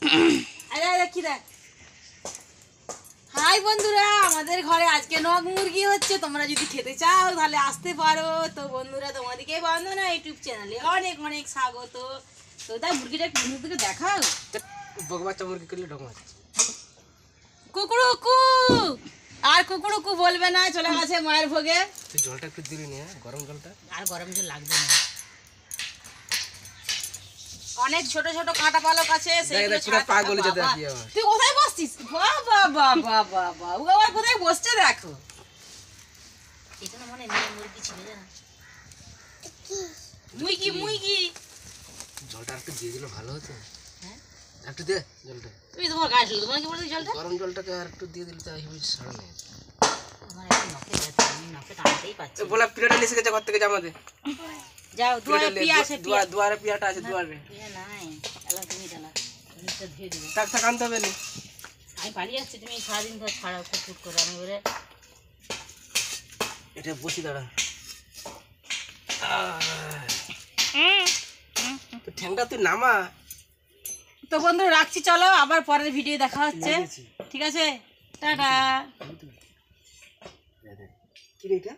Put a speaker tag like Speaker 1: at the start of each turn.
Speaker 1: দেখি দেখ। হাই বন্ধুরা, আমাদের ঘরে আজকে নগ মুরগি হচ্ছে। তোমরা যদি খেতে চাও তাহলে আসতে পারো। তো বন্ধুরা, তোমাদেরকে বন্দনা ইউটিউব চ্যানেলে অনেক অনেক স্বাগত। তো তাই মুরগিটা বন্ধুদেরকে দেখাও।
Speaker 2: বকবাচ্চা মুরগি করলে ঢোকা
Speaker 1: কুকুরুকু আর কুকুরুকু বলবে না, চলে গেছে মায়ের ভোগে।
Speaker 2: তুই জলটা একটু দিবি না, গরম জলটা।
Speaker 1: আর গরম জল লাগবে না। অনেক ছোট ছোট কাঁটা পালক আছে, সেগুলো
Speaker 2: পাগল যেতে
Speaker 1: তুই কোথায় বসছিস? বাবা বাবা বাবা, ও আবার কোথায় বসছে দেখো। এখানে মনে নেই মুরগি ছিল জানা। মুরগি মুরগি
Speaker 2: জলটা একটু দিয়ে দিলে ভালো হতো। হ্যাঁ, একটু দে জলটা।
Speaker 1: তুমি তোমার গায়ে ছিল, তোমার কি বলছিস জলটা?
Speaker 2: গরম জলটাকে আর একটু দিয়ে দিলে তাই হবে সারা নেই।
Speaker 1: আমার এখন নখে ব্যথা, আমি নখে টানতেই পাচ্ছি।
Speaker 2: বলা পিড়াটা নিয়ে গেছে ঘর থেকে জামা দে।
Speaker 1: যাও, দুয়ারে পিয়া আছে,
Speaker 2: দুয়ারে পিয়াটা আছে দুয়ারে।
Speaker 1: পিয়া নাই, এলা তুমি ডালা, নিচে ধুয়ে দিবে।
Speaker 2: টাক টাক আনতে হবে না।
Speaker 1: আমি পালিয়ে আসছি, তুমি সারাদিন ধরে ছাড়াও কুটকুট করে। আমি বলে
Speaker 2: এটা বসি দাঁড়া। তো ঠ্যাংটা তুই নামা।
Speaker 1: তো বন্ধু রাখছি, চলো আবার পরের ভিডিও দেখা হচ্ছে। ঠিক আছে, টাটা।
Speaker 2: কি রে এটা?